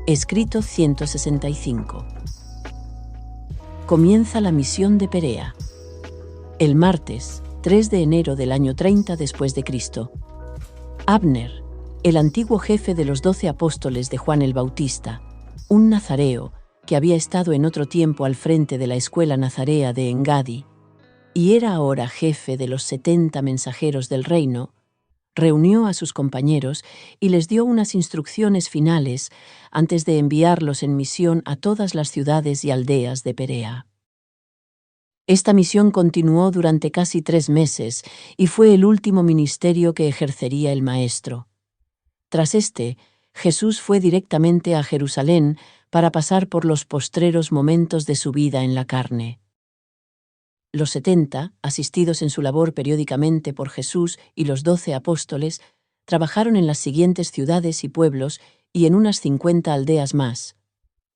Escrito 165. Comienza la misión de Perea. El martes, 3 de enero del año 30 después de Cristo, Abner, el antiguo jefe de los 12 apóstoles de Juan el Bautista, un nazareo que había estado en otro tiempo al frente de la escuela nazarea de Engadi y era ahora jefe de los 70 mensajeros del reino, reunió a sus compañeros y les dio unas instrucciones finales antes de enviarlos en misión a todas las ciudades y aldeas de Perea. Esta misión continuó durante casi 3 meses y fue el último ministerio que ejercería el Maestro. Tras este, Jesús fue directamente a Jerusalén para pasar por los postreros momentos de su vida en la carne. Los 70, asistidos en su labor periódicamente por Jesús y los 12 apóstoles, trabajaron en las siguientes ciudades y pueblos y en unas 50 aldeas más: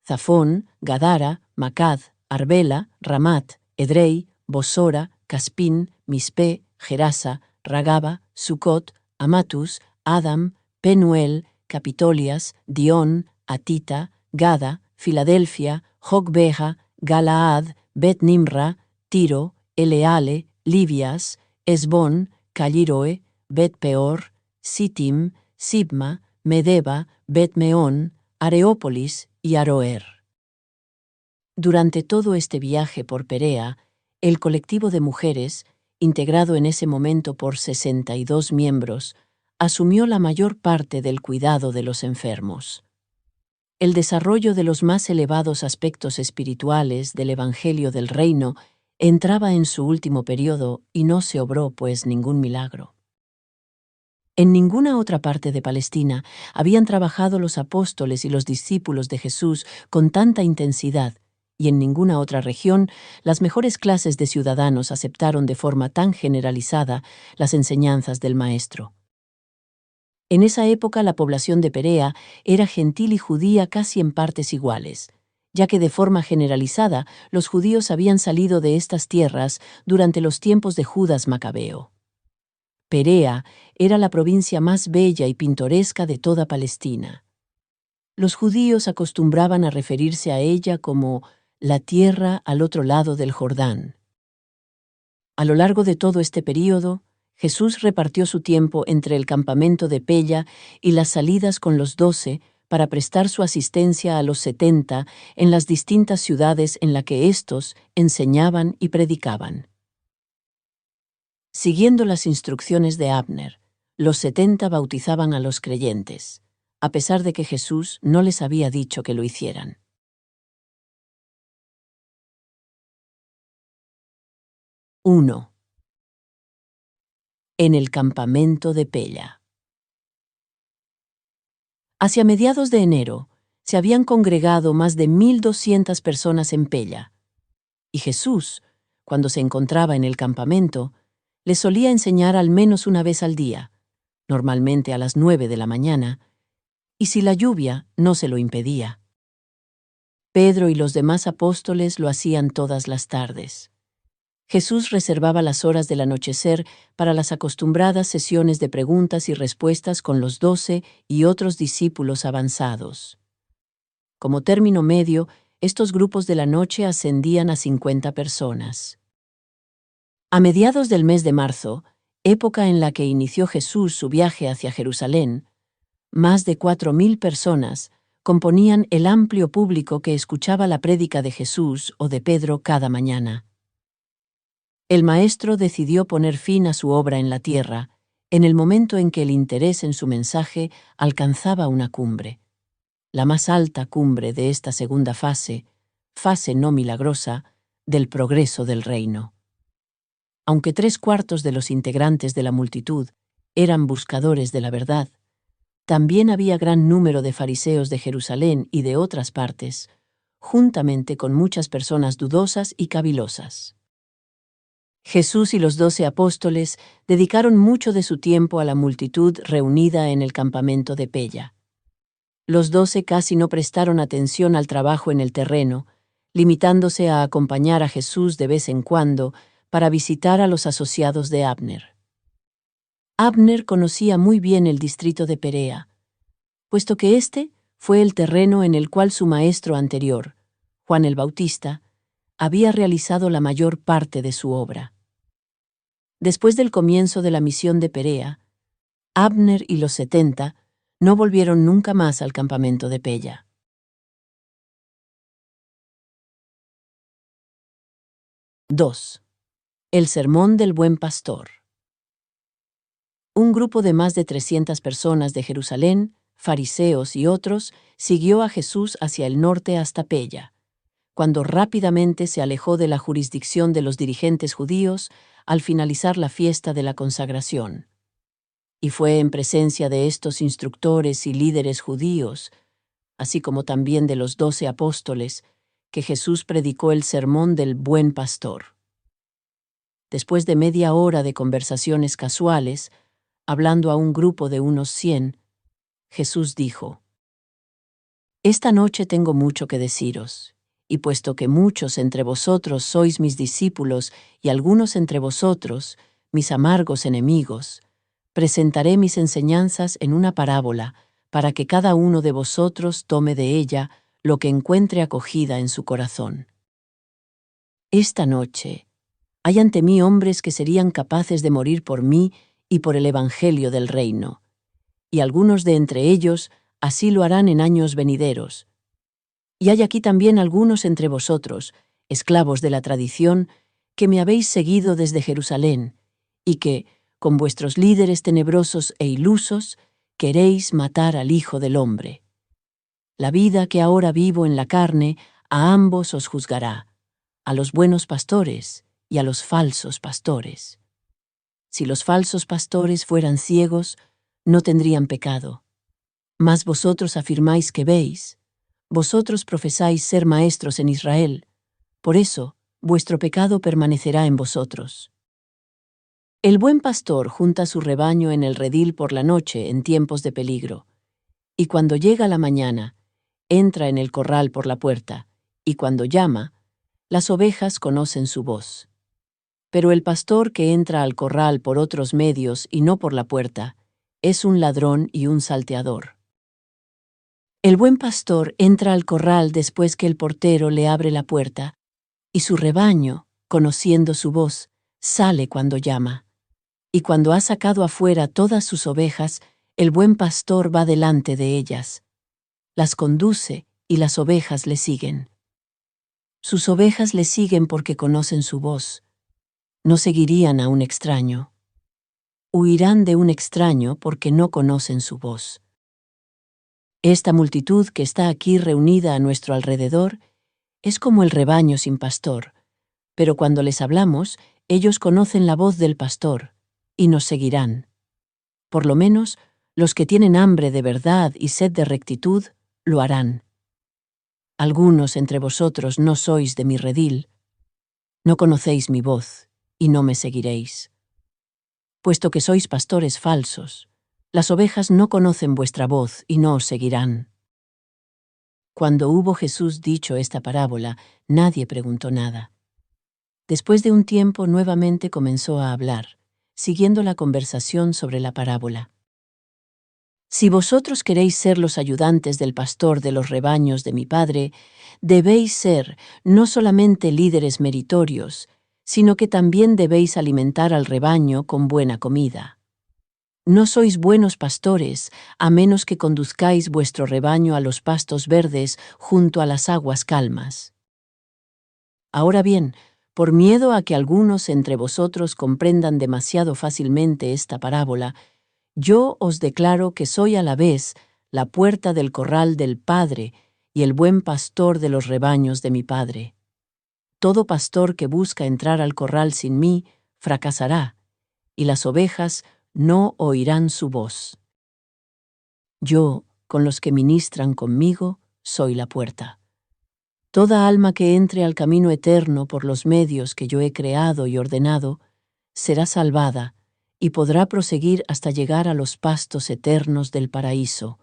Zafón, Gadara, Macad, Arbela, Ramat, Edrei, Bosora, Caspín, Mispe, Gerasa, Ragaba, Sucot, Amatus, Adam, Penuel, Capitolias, Dión, Atita, Gada, Filadelfia, Jogbeja, Galaad, Bet-Nimra, Tiro, Eleale, Libias, Esbón, Calliroe, Bet-Peor, Sittim, Sibma, Medeba, Bet-Meón, Areópolis y Aroer. Durante todo este viaje por Perea, el colectivo de mujeres, integrado en ese momento por 62 miembros, asumió la mayor parte del cuidado de los enfermos. El desarrollo de los más elevados aspectos espirituales del Evangelio del Reino entraba en su último periodo y no se obró, pues, ningún milagro. En ninguna otra parte de Palestina habían trabajado los apóstoles y los discípulos de Jesús con tanta intensidad, y en ninguna otra región las mejores clases de ciudadanos aceptaron de forma tan generalizada las enseñanzas del Maestro. En esa época la población de Perea era gentil y judía casi en partes iguales, ya que de forma generalizada los judíos habían salido de estas tierras durante los tiempos de Judas Macabeo. Perea era la provincia más bella y pintoresca de toda Palestina. Los judíos acostumbraban a referirse a ella como la tierra al otro lado del Jordán. A lo largo de todo este período, Jesús repartió su tiempo entre el campamento de Pella y las salidas con los 12 para prestar su asistencia a los 70 en las distintas ciudades en las que éstos enseñaban y predicaban. Siguiendo las instrucciones de Abner, los 70 bautizaban a los creyentes, a pesar de que Jesús no les había dicho que lo hicieran. 1. En el campamento de Pella. Hacia mediados de enero, se habían congregado más de 1.200 personas en Pella, y Jesús, cuando se encontraba en el campamento, les solía enseñar al menos una vez al día, normalmente a las 9 de la mañana, y si la lluvia no se lo impedía. Pedro y los demás apóstoles lo hacían todas las tardes. Jesús reservaba las horas del anochecer para las acostumbradas sesiones de preguntas y respuestas con los 12 y otros discípulos avanzados. Como término medio, estos grupos de la noche ascendían a 50 personas. A mediados del mes de marzo, época en la que inició Jesús su viaje hacia Jerusalén, más de 4.000 personas componían el amplio público que escuchaba la prédica de Jesús o de Pedro cada mañana. El Maestro decidió poner fin a su obra en la tierra en el momento en que el interés en su mensaje alcanzaba una cumbre, la más alta cumbre de esta segunda fase no milagrosa, del progreso del reino. Aunque 3/4 de los integrantes de la multitud eran buscadores de la verdad, también había gran número de fariseos de Jerusalén y de otras partes, juntamente con muchas personas dudosas y cavilosas. Jesús y los 12 apóstoles dedicaron mucho de su tiempo a la multitud reunida en el campamento de Pella. Los 12 casi no prestaron atención al trabajo en el terreno, limitándose a acompañar a Jesús de vez en cuando para visitar a los asociados de Abner. Abner conocía muy bien el distrito de Perea, puesto que éste fue el terreno en el cual su maestro anterior, Juan el Bautista, había realizado la mayor parte de su obra. Después del comienzo de la misión de Perea, Abner y los 70 no volvieron nunca más al campamento de Pella. 2. El sermón del buen pastor. Un grupo de más de 300 personas de Jerusalén, fariseos y otros, siguió a Jesús hacia el norte hasta Pella, cuando rápidamente se alejó de la jurisdicción de los dirigentes judíos al finalizar la fiesta de la consagración. Y fue en presencia de estos instructores y líderes judíos, así como también de los 12 apóstoles, que Jesús predicó el sermón del buen pastor. Después de media hora de conversaciones casuales, hablando a un grupo de unos 100, Jesús dijo: «Esta noche tengo mucho que deciros, y puesto que muchos entre vosotros sois mis discípulos y algunos entre vosotros, mis amargos enemigos, presentaré mis enseñanzas en una parábola, para que cada uno de vosotros tome de ella lo que encuentre acogida en su corazón. Esta noche hay ante mí hombres que serían capaces de morir por mí y por el Evangelio del Reino, y algunos de entre ellos así lo harán en años venideros. Y hay aquí también algunos entre vosotros, esclavos de la tradición, que me habéis seguido desde Jerusalén, y que, con vuestros líderes tenebrosos e ilusos, queréis matar al Hijo del Hombre. La vida que ahora vivo en la carne, a ambos os juzgará, a los buenos pastores y a los falsos pastores. Si los falsos pastores fueran ciegos, no tendrían pecado. Mas vosotros afirmáis que veis, vosotros profesáis ser maestros en Israel, por eso vuestro pecado permanecerá en vosotros. El buen pastor junta su rebaño en el redil por la noche en tiempos de peligro, y cuando llega la mañana, entra en el corral por la puerta, y cuando llama, las ovejas conocen su voz. Pero el pastor que entra al corral por otros medios y no por la puerta, es un ladrón y un salteador. El buen pastor entra al corral después que el portero le abre la puerta, y su rebaño, conociendo su voz, sale cuando llama. Y cuando ha sacado afuera todas sus ovejas, el buen pastor va delante de ellas. Las conduce y las ovejas le siguen. Sus ovejas le siguen porque conocen su voz. No seguirían a un extraño. Huirán de un extraño porque no conocen su voz. Esta multitud que está aquí reunida a nuestro alrededor es como el rebaño sin pastor, pero cuando les hablamos, ellos conocen la voz del pastor y nos seguirán. Por lo menos, los que tienen hambre de verdad y sed de rectitud, lo harán. Algunos entre vosotros no sois de mi redil, no conocéis mi voz y no me seguiréis. Puesto que sois pastores falsos, las ovejas no conocen vuestra voz y no os seguirán. Cuando hubo Jesús dicho esta parábola, nadie preguntó nada. Después de un tiempo nuevamente comenzó a hablar, siguiendo la conversación sobre la parábola. Si vosotros queréis ser los ayudantes del pastor de los rebaños de mi Padre, debéis ser no solamente líderes meritorios, sino que también debéis alimentar al rebaño con buena comida. No sois buenos pastores, a menos que conduzcáis vuestro rebaño a los pastos verdes junto a las aguas calmas. Ahora bien, por miedo a que algunos entre vosotros comprendan demasiado fácilmente esta parábola, yo os declaro que soy a la vez la puerta del corral del Padre y el buen pastor de los rebaños de mi Padre. Todo pastor que busca entrar al corral sin mí fracasará, y las ovejas no oirán su voz. Yo, con los que ministran conmigo, soy la puerta. Toda alma que entre al camino eterno por los medios que yo he creado y ordenado, será salvada y podrá proseguir hasta llegar a los pastos eternos del paraíso.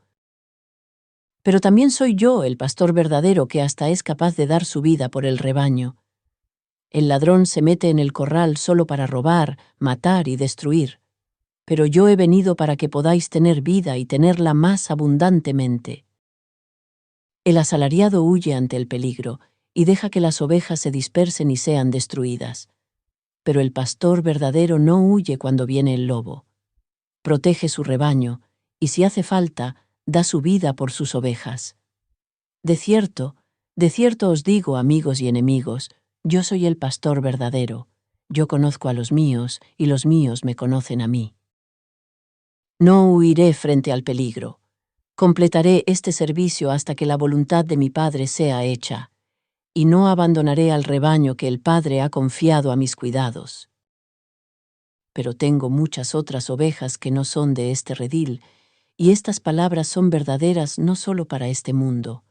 Pero también soy yo el pastor verdadero que hasta es capaz de dar su vida por el rebaño. El ladrón se mete en el corral solo para robar, matar y destruir, pero yo he venido para que podáis tener vida y tenerla más abundantemente. El asalariado huye ante el peligro y deja que las ovejas se dispersen y sean destruidas. Pero el pastor verdadero no huye cuando viene el lobo. Protege su rebaño y, si hace falta, da su vida por sus ovejas. De cierto os digo, amigos y enemigos, yo soy el pastor verdadero. Yo conozco a los míos y los míos me conocen a mí. No huiré frente al peligro. Completaré este servicio hasta que la voluntad de mi Padre sea hecha, y no abandonaré al rebaño que el Padre ha confiado a mis cuidados. Pero tengo muchas otras ovejas que no son de este redil, y estas palabras son verdaderas no solo para este mundo.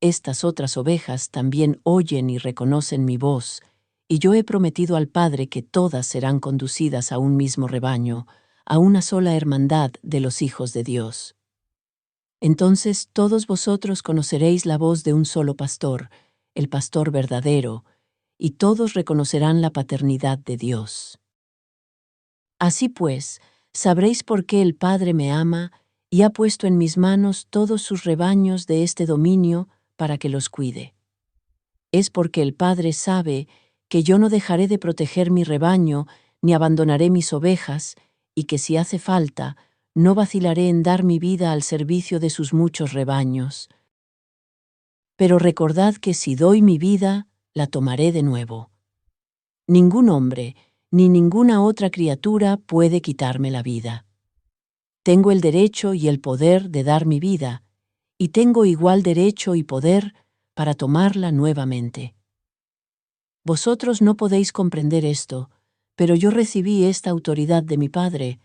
Estas otras ovejas también oyen y reconocen mi voz, y yo he prometido al Padre que todas serán conducidas a un mismo rebaño, a una sola hermandad de los hijos de Dios. Entonces todos vosotros conoceréis la voz de un solo pastor, el pastor verdadero, y todos reconocerán la paternidad de Dios. Así pues, sabréis por qué el Padre me ama y ha puesto en mis manos todos sus rebaños de este dominio para que los cuide. Es porque el Padre sabe que yo no dejaré de proteger mi rebaño ni abandonaré mis ovejas, y que si hace falta, no vacilaré en dar mi vida al servicio de sus muchos rebaños. Pero recordad que si doy mi vida, la tomaré de nuevo. Ningún hombre, ni ninguna otra criatura puede quitarme la vida. Tengo el derecho y el poder de dar mi vida, y tengo igual derecho y poder para tomarla nuevamente. Vosotros no podéis comprender esto, pero yo recibí esta autoridad de mi Padre,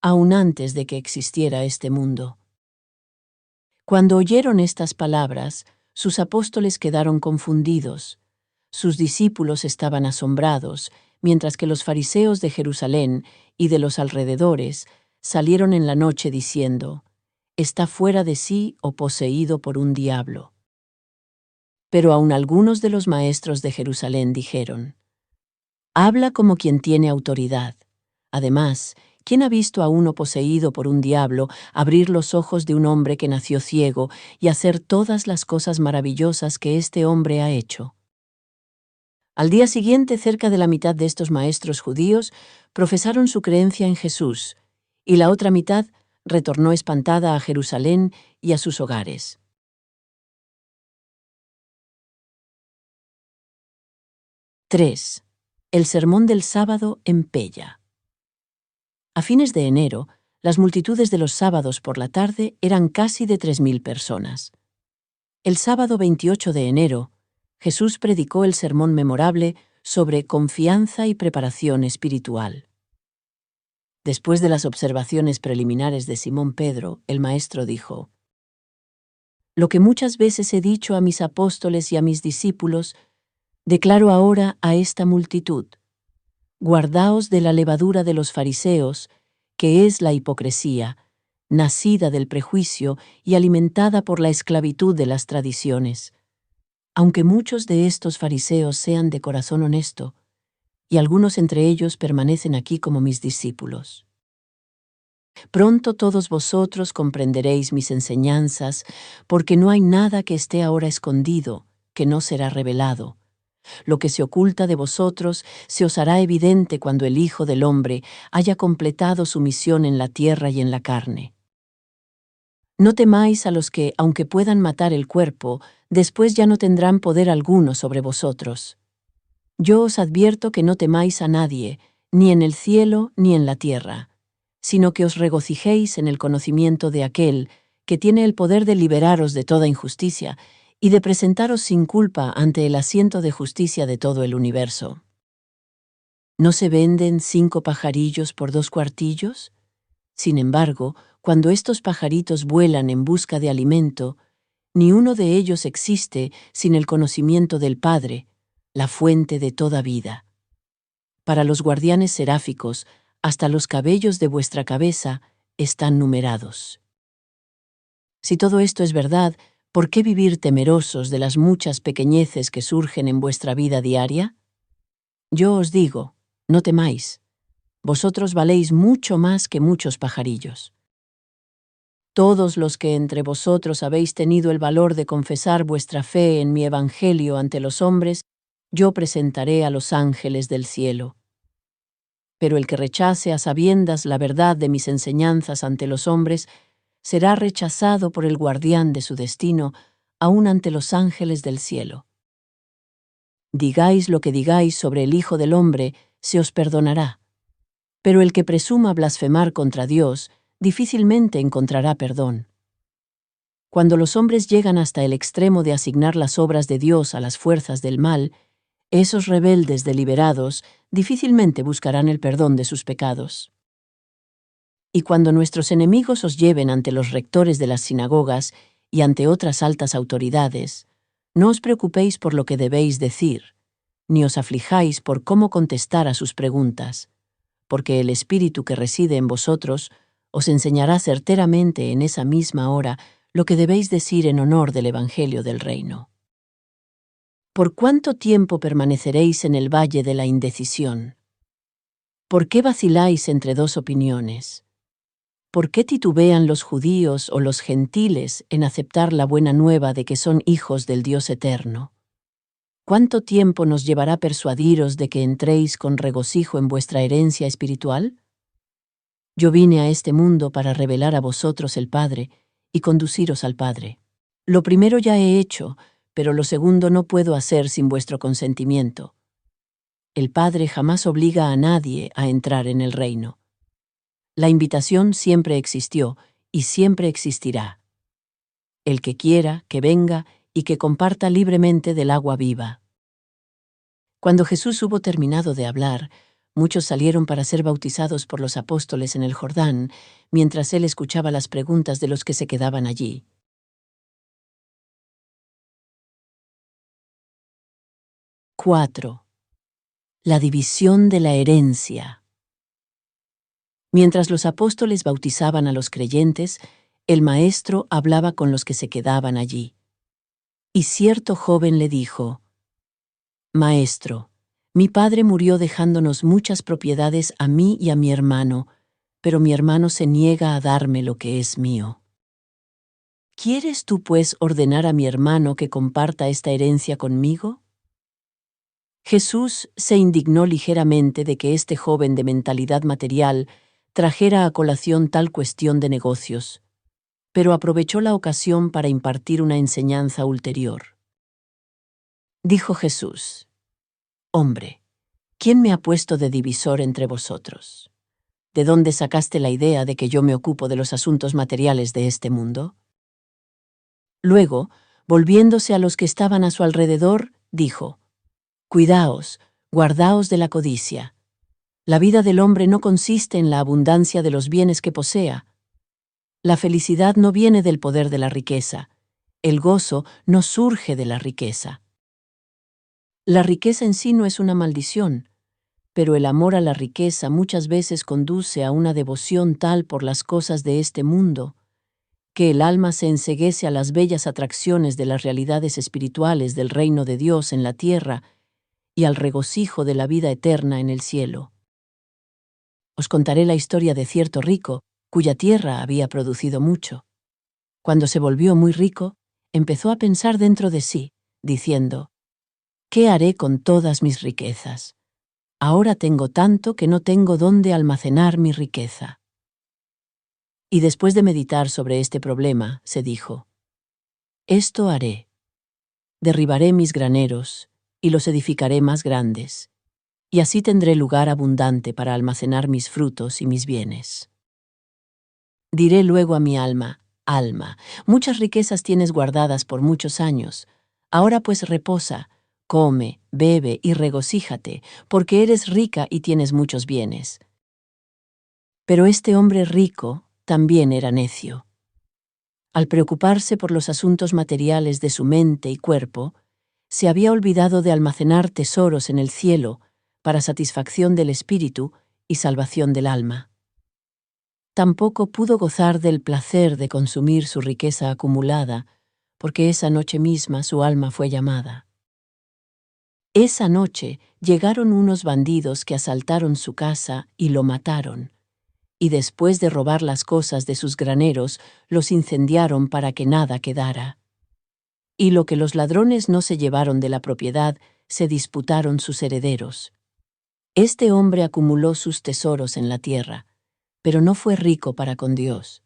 aun antes de que existiera este mundo. Cuando oyeron estas palabras, sus apóstoles quedaron confundidos. Sus discípulos estaban asombrados, mientras que los fariseos de Jerusalén y de los alrededores salieron en la noche diciendo: «Está fuera de sí o poseído por un diablo». Pero aun algunos de los maestros de Jerusalén dijeron: «Habla como quien tiene autoridad. Además, ¿quién ha visto a uno poseído por un diablo abrir los ojos de un hombre que nació ciego y hacer todas las cosas maravillosas que este hombre ha hecho?». Al día siguiente, cerca de la mitad de estos maestros judíos profesaron su creencia en Jesús, y la otra mitad retornó espantada a Jerusalén y a sus hogares. 3. El sermón del sábado en Pella. A fines de enero, las multitudes de los sábados por la tarde eran casi de 3.000 personas. El sábado 28 de enero, Jesús predicó el sermón memorable sobre confianza y preparación espiritual. Después de las observaciones preliminares de Simón Pedro, el Maestro dijo: «Lo que muchas veces he dicho a mis apóstoles y a mis discípulos, declaro ahora a esta multitud: guardaos de la levadura de los fariseos, que es la hipocresía, nacida del prejuicio y alimentada por la esclavitud de las tradiciones. Aunque muchos de estos fariseos sean de corazón honesto, y algunos entre ellos permanecen aquí como mis discípulos. Pronto todos vosotros comprenderéis mis enseñanzas, porque no hay nada que esté ahora escondido, que no será revelado. Lo que se oculta de vosotros se os hará evidente cuando el Hijo del Hombre haya completado su misión en la tierra y en la carne. No temáis a los que, aunque puedan matar el cuerpo, después ya no tendrán poder alguno sobre vosotros. Yo os advierto que no temáis a nadie, ni en el cielo ni en la tierra, sino que os regocijéis en el conocimiento de aquel que tiene el poder de liberaros de toda injusticia y de presentaros sin culpa ante el asiento de justicia de todo el universo. ¿No se venden 5 pajarillos por 2 cuartillos? Sin embargo, cuando estos pajaritos vuelan en busca de alimento, ni uno de ellos existe sin el conocimiento del Padre, la fuente de toda vida. Para los guardianes seráficos, hasta los cabellos de vuestra cabeza están numerados. Si todo esto es verdad, ¿por qué vivir temerosos de las muchas pequeñeces que surgen en vuestra vida diaria? Yo os digo, no temáis. Vosotros valéis mucho más que muchos pajarillos. Todos los que entre vosotros habéis tenido el valor de confesar vuestra fe en mi evangelio ante los hombres, yo presentaré a los ángeles del cielo. Pero el que rechace a sabiendas la verdad de mis enseñanzas ante los hombres, será rechazado por el guardián de su destino, aun ante los ángeles del cielo. Digáis lo que digáis sobre el Hijo del Hombre, se os perdonará. Pero el que presuma blasfemar contra Dios, difícilmente encontrará perdón. Cuando los hombres llegan hasta el extremo de asignar las obras de Dios a las fuerzas del mal, esos rebeldes deliberados difícilmente buscarán el perdón de sus pecados. Y cuando nuestros enemigos os lleven ante los rectores de las sinagogas y ante otras altas autoridades, no os preocupéis por lo que debéis decir, ni os aflijáis por cómo contestar a sus preguntas, porque el Espíritu que reside en vosotros os enseñará certeramente en esa misma hora lo que debéis decir en honor del Evangelio del Reino. ¿Por cuánto tiempo permaneceréis en el valle de la indecisión? ¿Por qué vaciláis entre dos opiniones? ¿Por qué titubean los judíos o los gentiles en aceptar la buena nueva de que son hijos del Dios eterno? ¿Cuánto tiempo nos llevará persuadiros de que entréis con regocijo en vuestra herencia espiritual? Yo vine a este mundo para revelar a vosotros el Padre y conduciros al Padre. Lo primero ya he hecho, pero lo segundo no puedo hacer sin vuestro consentimiento. El Padre jamás obliga a nadie a entrar en el reino. La invitación siempre existió y siempre existirá. El que quiera, que venga y que comparta libremente del agua viva. Cuando Jesús hubo terminado de hablar, muchos salieron para ser bautizados por los apóstoles en el Jordán, mientras él escuchaba las preguntas de los que se quedaban allí. 4. La división de la herencia. Mientras los apóstoles bautizaban a los creyentes, el maestro hablaba con los que se quedaban allí. Y cierto joven le dijo: Maestro, mi padre murió dejándonos muchas propiedades a mí y a mi hermano, pero mi hermano se niega a darme lo que es mío. ¿Quieres tú, pues, ordenar a mi hermano que comparta esta herencia conmigo? Jesús se indignó ligeramente de que este joven de mentalidad material trajera a colación tal cuestión de negocios, pero aprovechó la ocasión para impartir una enseñanza ulterior. Dijo Jesús: Hombre, ¿quién me ha puesto de divisor entre vosotros? ¿De dónde sacaste la idea de que yo me ocupo de los asuntos materiales de este mundo? Luego, volviéndose a los que estaban a su alrededor, dijo: Cuidaos, guardaos de la codicia. La vida del hombre no consiste en la abundancia de los bienes que posea. La felicidad no viene del poder de la riqueza. El gozo no surge de la riqueza. La riqueza en sí no es una maldición, pero el amor a la riqueza muchas veces conduce a una devoción tal por las cosas de este mundo, que el alma se enceguece a las bellas atracciones de las realidades espirituales del reino de Dios en la tierra y al regocijo de la vida eterna en el cielo. Os contaré la historia de cierto rico, cuya tierra había producido mucho. Cuando se volvió muy rico, empezó a pensar dentro de sí, diciendo: ¿Qué haré con todas mis riquezas? Ahora tengo tanto que no tengo dónde almacenar mi riqueza. Y después de meditar sobre este problema, se dijo: Esto haré. Derribaré mis graneros y los edificaré más grandes, y así tendré lugar abundante para almacenar mis frutos y mis bienes. Diré luego a mi alma: Alma, muchas riquezas tienes guardadas por muchos años. Ahora pues reposa, come, bebe y regocíjate, porque eres rica y tienes muchos bienes. Pero este hombre rico también era necio. Al preocuparse por los asuntos materiales de su mente y cuerpo, se había olvidado de almacenar tesoros en el cielo para satisfacción del espíritu y salvación del alma. Tampoco pudo gozar del placer de consumir su riqueza acumulada, porque esa noche misma su alma fue llamada. Esa noche llegaron unos bandidos que asaltaron su casa y lo mataron, y después de robar las cosas de sus graneros, los incendiaron para que nada quedara. Y lo que los ladrones no se llevaron de la propiedad, se disputaron sus herederos. Este hombre acumuló sus tesoros en la tierra, pero no fue rico para con Dios.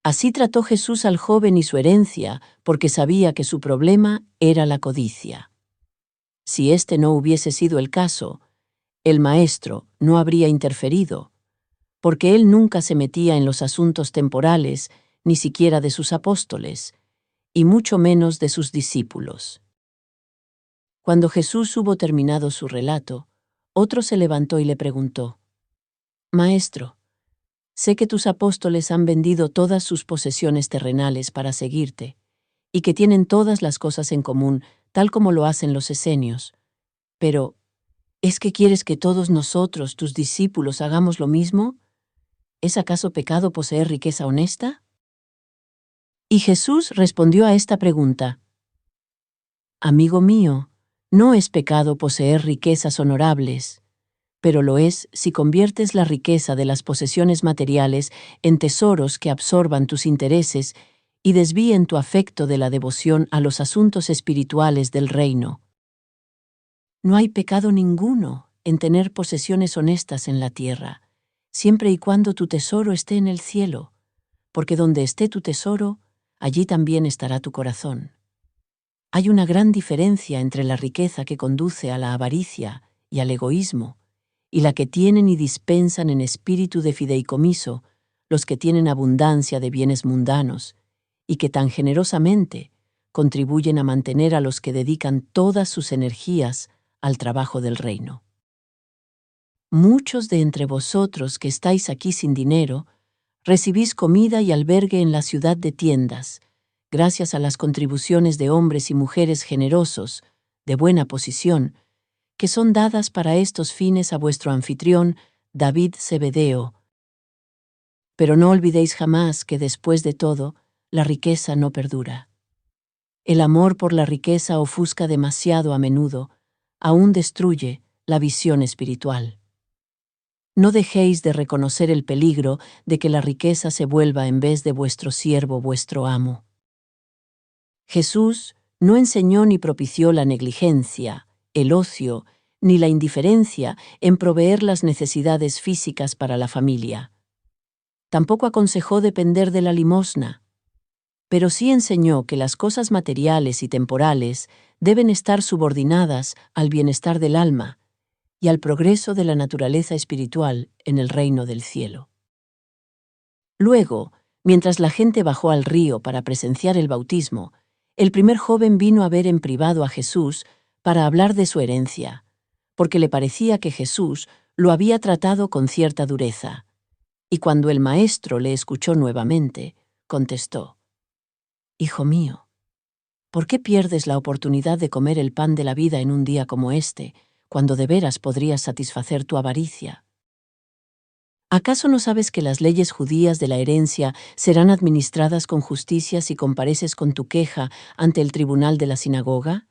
Así trató Jesús al joven y su herencia, porque sabía que su problema era la codicia. Si este no hubiese sido el caso, el Maestro no habría interferido, porque él nunca se metía en los asuntos temporales, ni siquiera de sus apóstoles, y mucho menos de sus discípulos. Cuando Jesús hubo terminado su relato, otro se levantó y le preguntó: «Maestro, sé que tus apóstoles han vendido todas sus posesiones terrenales para seguirte, y que tienen todas las cosas en común, tal como lo hacen los esenios. Pero, ¿es que quieres que todos nosotros, tus discípulos, hagamos lo mismo? ¿Es acaso pecado poseer riqueza honesta?» Y Jesús respondió a esta pregunta: «Amigo mío, no es pecado poseer riquezas honorables, pero lo es si conviertes la riqueza de las posesiones materiales en tesoros que absorban tus intereses y desvíen tu afecto de la devoción a los asuntos espirituales del reino. No hay pecado ninguno en tener posesiones honestas en la tierra, siempre y cuando tu tesoro esté en el cielo, porque donde esté tu tesoro, allí también estará tu corazón. Hay una gran diferencia entre la riqueza que conduce a la avaricia y al egoísmo, y la que tienen y dispensan en espíritu de fideicomiso los que tienen abundancia de bienes mundanos, y que tan generosamente contribuyen a mantener a los que dedican todas sus energías al trabajo del reino. Muchos de entre vosotros que estáis aquí sin dinero, recibís comida y albergue en la ciudad de tiendas, gracias a las contribuciones de hombres y mujeres generosos, de buena posición, que son dadas para estos fines a vuestro anfitrión, David Zebedeo. Pero no olvidéis jamás que después de todo, la riqueza no perdura. El amor por la riqueza ofusca demasiado a menudo, aún destruye la visión espiritual. No dejéis de reconocer el peligro de que la riqueza se vuelva en vez de vuestro siervo vuestro amo. Jesús no enseñó ni propició la negligencia, el ocio, ni la indiferencia en proveer las necesidades físicas para la familia. Tampoco aconsejó depender de la limosna, pero sí enseñó que las cosas materiales y temporales deben estar subordinadas al bienestar del alma y al progreso de la naturaleza espiritual en el reino del cielo. Luego, mientras la gente bajó al río para presenciar el bautismo, el primer joven vino a ver en privado a Jesús para hablar de su herencia, porque le parecía que Jesús lo había tratado con cierta dureza. Y cuando el maestro le escuchó nuevamente, contestó: «Hijo mío, ¿por qué pierdes la oportunidad de comer el pan de la vida en un día como este, cuando de veras podrías satisfacer tu avaricia? ¿Acaso no sabes que las leyes judías de la herencia serán administradas con justicia si compareces con tu queja ante el tribunal de la sinagoga?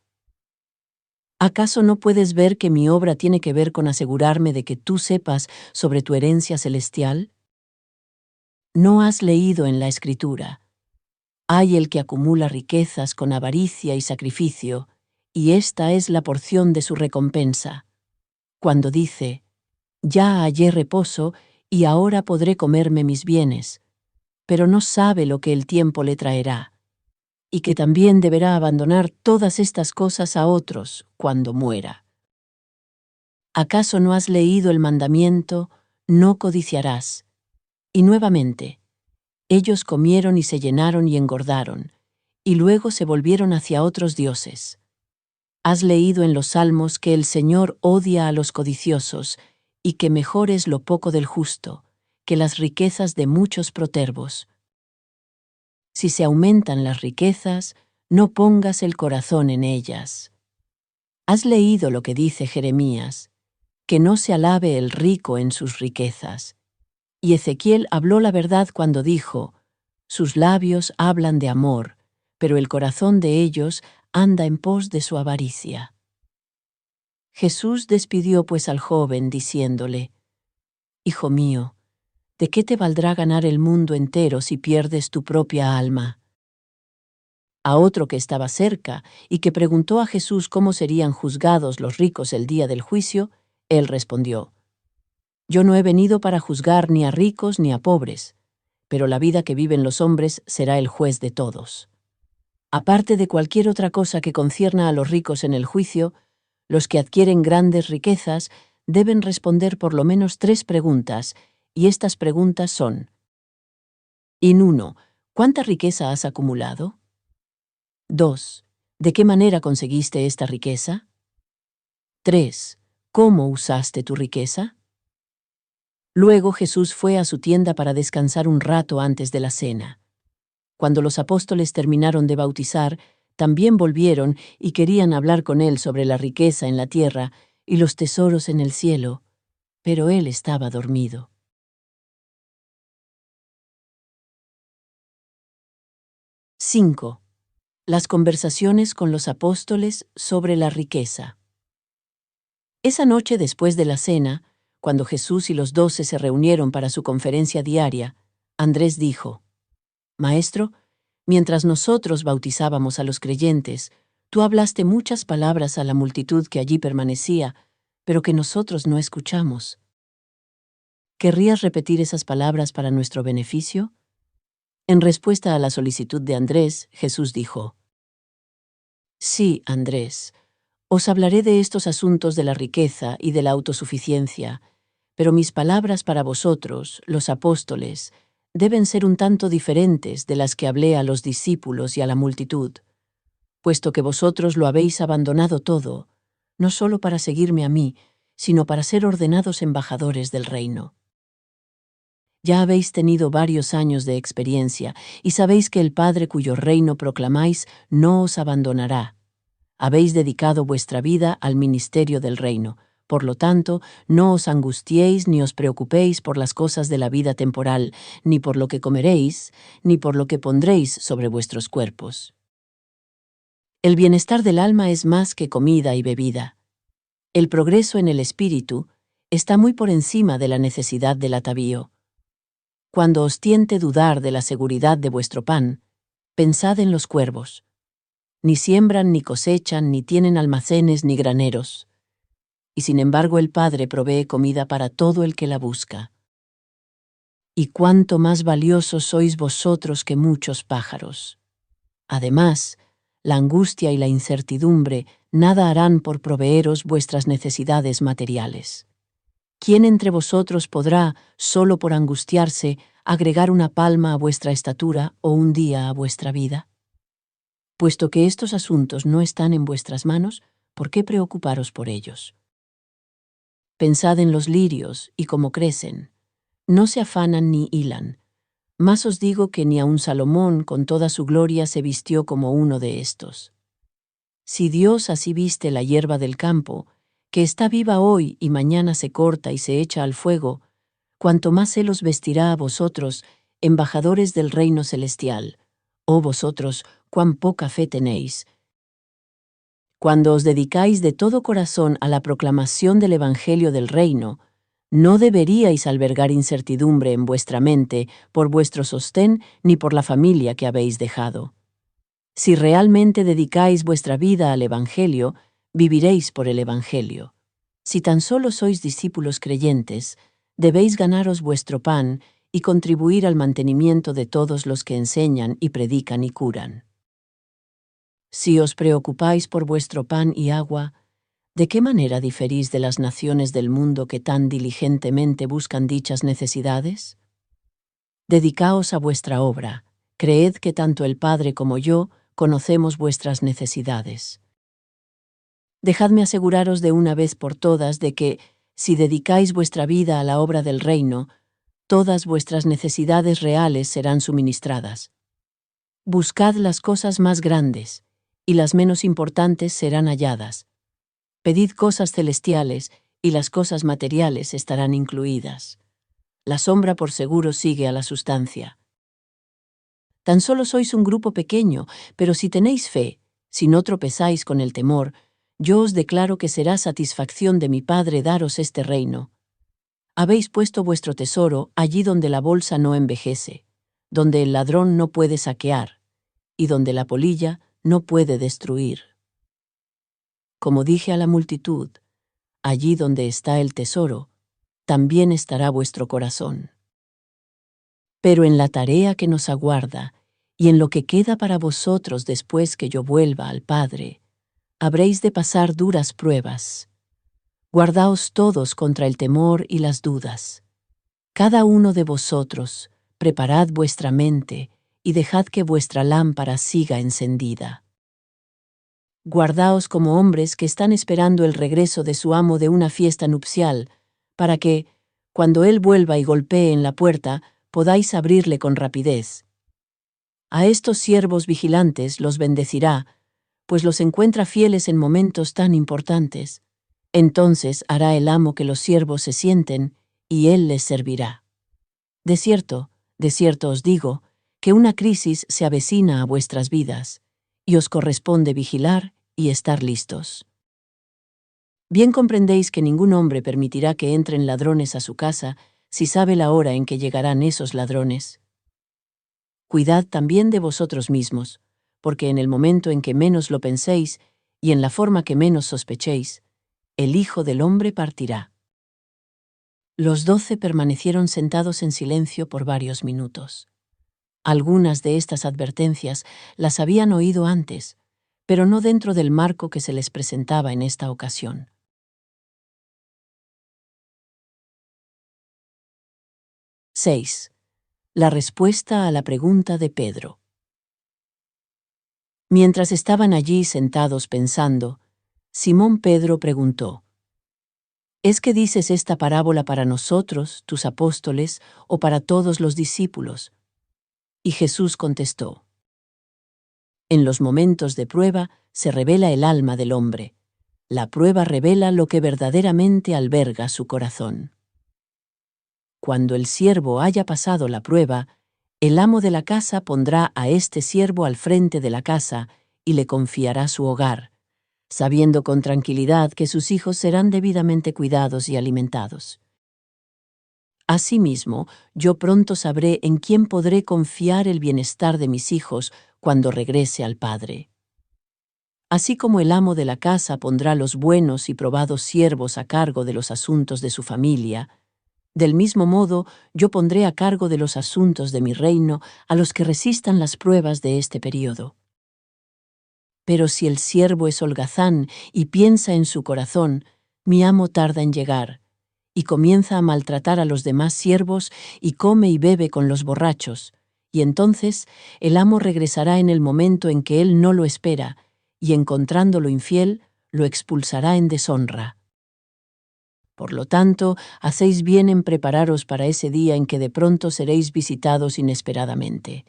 ¿Acaso no puedes ver que mi obra tiene que ver con asegurarme de que tú sepas sobre tu herencia celestial? ¿No has leído en la Escritura: hay el que acumula riquezas con avaricia y sacrificio, y esta es la porción de su recompensa? Cuando dice: ya hallé reposo y ahora podré comerme mis bienes, pero no sabe lo que el tiempo le traerá, y que también deberá abandonar todas estas cosas a otros cuando muera. ¿Acaso no has leído el mandamiento: no codiciarás? Y nuevamente, ellos comieron y se llenaron y engordaron, y luego se volvieron hacia otros dioses. ¿Has leído en los Salmos que el Señor odia a los codiciosos y que mejor es lo poco del justo que las riquezas de muchos protervos? Si se aumentan las riquezas, no pongas el corazón en ellas. ¿Has leído lo que dice Jeremías: que no se alabe el rico en sus riquezas? Y Ezequiel habló la verdad cuando dijo: sus labios hablan de amor, pero el corazón de ellos anda en pos de su avaricia. Jesús despidió pues al joven diciéndole: hijo mío, ¿de qué te valdrá ganar el mundo entero si pierdes tu propia alma? A otro que estaba cerca y que preguntó a Jesús cómo serían juzgados los ricos el día del juicio, él respondió: Yo no he venido para juzgar ni a ricos ni a pobres, pero la vida que viven los hombres será el juez de todos. Aparte de cualquier otra cosa que concierna a los ricos en el juicio, los que adquieren grandes riquezas deben responder por lo menos 3 preguntas, y estas preguntas son: 1. ¿Cuánta riqueza has acumulado? 2. ¿De qué manera conseguiste esta riqueza? 3. ¿Cómo usaste tu riqueza? Luego Jesús fue a su tienda para descansar un rato antes de la cena. Cuando los apóstoles terminaron de bautizar, también volvieron y querían hablar con él sobre la riqueza en la tierra y los tesoros en el cielo, pero él estaba dormido. 5. Las conversaciones con los apóstoles sobre la riqueza. Esa noche después de la cena, cuando Jesús y los 12 se reunieron para su conferencia diaria, Andrés dijo: Maestro, mientras nosotros bautizábamos a los creyentes, tú hablaste muchas palabras a la multitud que allí permanecía, pero que nosotros no escuchamos. ¿Querrías repetir esas palabras para nuestro beneficio? En respuesta a la solicitud de Andrés, Jesús dijo: Sí, Andrés, os hablaré de estos asuntos de la riqueza y de la autosuficiencia, pero mis palabras para vosotros, los apóstoles, deben ser un tanto diferentes de las que hablé a los discípulos y a la multitud, puesto que vosotros lo habéis abandonado todo, no solo para seguirme a mí, sino para ser ordenados embajadores del reino. Ya habéis tenido varios años de experiencia y sabéis que el Padre cuyo reino proclamáis no os abandonará. Habéis dedicado vuestra vida al ministerio del reino. Por lo tanto, no os angustiéis ni os preocupéis por las cosas de la vida temporal, ni por lo que comeréis, ni por lo que pondréis sobre vuestros cuerpos. El bienestar del alma es más que comida y bebida. El progreso en el espíritu está muy por encima de la necesidad del atavío. Cuando os tiente dudar de la seguridad de vuestro pan, pensad en los cuervos. Ni siembran, ni cosechan, ni tienen almacenes, ni graneros. Y sin embargo el Padre provee comida para todo el que la busca. Y cuánto más valiosos sois vosotros que muchos pájaros. Además, la angustia y la incertidumbre nada harán por proveeros vuestras necesidades materiales. ¿Quién entre vosotros podrá, solo por angustiarse, agregar una palma a vuestra estatura o un día a vuestra vida? Puesto que estos asuntos no están en vuestras manos, ¿por qué preocuparos por ellos? Pensad en los lirios y cómo crecen. No se afanan ni hilan. Mas os digo que ni aun Salomón con toda su gloria se vistió como uno de estos. Si Dios así viste la hierba del campo, que está viva hoy y mañana se corta y se echa al fuego, cuanto más Él os vestirá a vosotros, embajadores del reino celestial. Oh vosotros, cuán poca fe tenéis. Cuando os dedicáis de todo corazón a la proclamación del Evangelio del reino, no deberíais albergar incertidumbre en vuestra mente por vuestro sostén ni por la familia que habéis dejado. Si realmente dedicáis vuestra vida al Evangelio, viviréis por el Evangelio. Si tan solo sois discípulos creyentes, debéis ganaros vuestro pan y contribuir al mantenimiento de todos los que enseñan y predican y curan. Si os preocupáis por vuestro pan y agua, ¿de qué manera diferís de las naciones del mundo que tan diligentemente buscan dichas necesidades? Dedicaos a vuestra obra, creed que tanto el Padre como yo conocemos vuestras necesidades. Dejadme aseguraros de una vez por todas de que, si dedicáis vuestra vida a la obra del reino, todas vuestras necesidades reales serán suministradas. Buscad las cosas más grandes, y las menos importantes serán halladas. Pedid cosas celestiales, y las cosas materiales estarán incluidas. La sombra por seguro sigue a la sustancia. Tan solo sois un grupo pequeño, pero si tenéis fe, si no tropezáis con el temor, yo os declaro que será satisfacción de mi Padre daros este reino. Habéis puesto vuestro tesoro allí donde la bolsa no envejece, donde el ladrón no puede saquear, y donde la polilla no puede destruir. Como dije a la multitud, allí donde está el tesoro, también estará vuestro corazón. Pero en la tarea que nos aguarda, y en lo que queda para vosotros después que yo vuelva al Padre, habréis de pasar duras pruebas. Guardaos todos contra el temor y las dudas. Cada uno de vosotros, preparad vuestra mente y dejad que vuestra lámpara siga encendida. Guardaos como hombres que están esperando el regreso de su amo de una fiesta nupcial, para que, cuando él vuelva y golpee en la puerta, podáis abrirle con rapidez. A estos siervos vigilantes los bendecirá, pues los encuentra fieles en momentos tan importantes. Entonces hará el amo que los siervos se sienten, y él les servirá. De cierto os digo, que una crisis se avecina a vuestras vidas, y os corresponde vigilar y estar listos. Bien comprendéis que ningún hombre permitirá que entren ladrones a su casa si sabe la hora en que llegarán esos ladrones. Cuidad también de vosotros mismos, porque en el momento en que menos lo penséis y en la forma que menos sospechéis, el Hijo del Hombre partirá. Los 12 permanecieron sentados en silencio por varios minutos. Algunas de estas advertencias las habían oído antes, pero no dentro del marco que se les presentaba en esta ocasión. 6. La respuesta a la pregunta de Pedro. Mientras estaban allí sentados pensando, Simón Pedro preguntó: ¿Es que dices esta parábola para nosotros, tus apóstoles, o para todos los discípulos? Y Jesús contestó: En los momentos de prueba se revela el alma del hombre. La prueba revela lo que verdaderamente alberga su corazón. Cuando el siervo haya pasado la prueba, el amo de la casa pondrá a este siervo al frente de la casa y le confiará su hogar, sabiendo con tranquilidad que sus hijos serán debidamente cuidados y alimentados. Asimismo, yo pronto sabré en quién podré confiar el bienestar de mis hijos cuando regrese al Padre. Así como el amo de la casa pondrá los buenos y probados siervos a cargo de los asuntos de su familia, del mismo modo yo pondré a cargo de los asuntos de mi reino a los que resistan las pruebas de este período. Pero si el siervo es holgazán y piensa en su corazón, mi amo tarda en llegar, y comienza a maltratar a los demás siervos y come y bebe con los borrachos, y entonces el amo regresará en el momento en que él no lo espera, y encontrándolo infiel, lo expulsará en deshonra. Por lo tanto, hacéis bien en prepararos para ese día en que de pronto seréis visitados inesperadamente.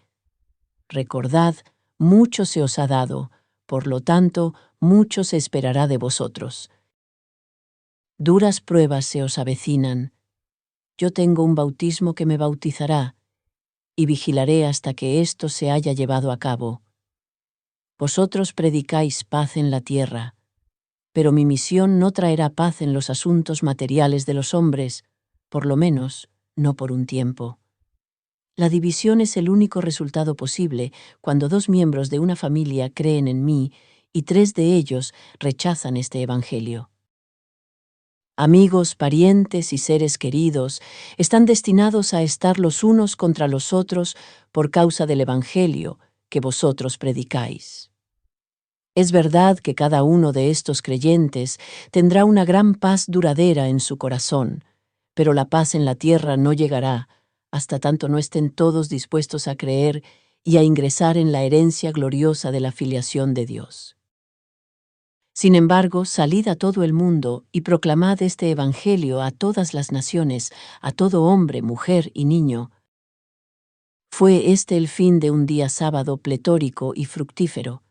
Recordad, mucho se os ha dado, por lo tanto, mucho se esperará de vosotros. Duras pruebas se os avecinan. Yo tengo un bautismo que me bautizará, y vigilaré hasta que esto se haya llevado a cabo. Vosotros predicáis paz en la tierra, pero mi misión no traerá paz en los asuntos materiales de los hombres, por lo menos, no por un tiempo. La división es el único resultado posible cuando 2 miembros de una familia creen en mí y 3 de ellos rechazan este evangelio. Amigos, parientes y seres queridos están destinados a estar los unos contra los otros por causa del evangelio que vosotros predicáis. Es verdad que cada uno de estos creyentes tendrá una gran paz duradera en su corazón, pero la paz en la tierra no llegará hasta tanto no estén todos dispuestos a creer y a ingresar en la herencia gloriosa de la filiación de Dios. Sin embargo, salid a todo el mundo y proclamad este evangelio a todas las naciones, a todo hombre, mujer y niño. Fue este el fin de un día sábado pletórico y fructífero.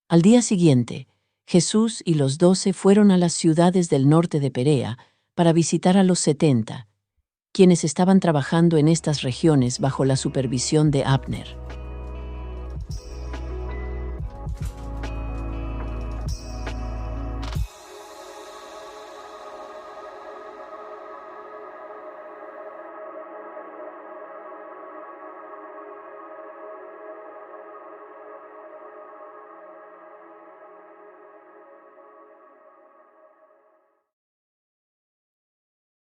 Al día siguiente, Jesús y los 12 fueron a las ciudades del norte de Perea para visitar a los 70, quienes estaban trabajando en estas regiones bajo la supervisión de Abner.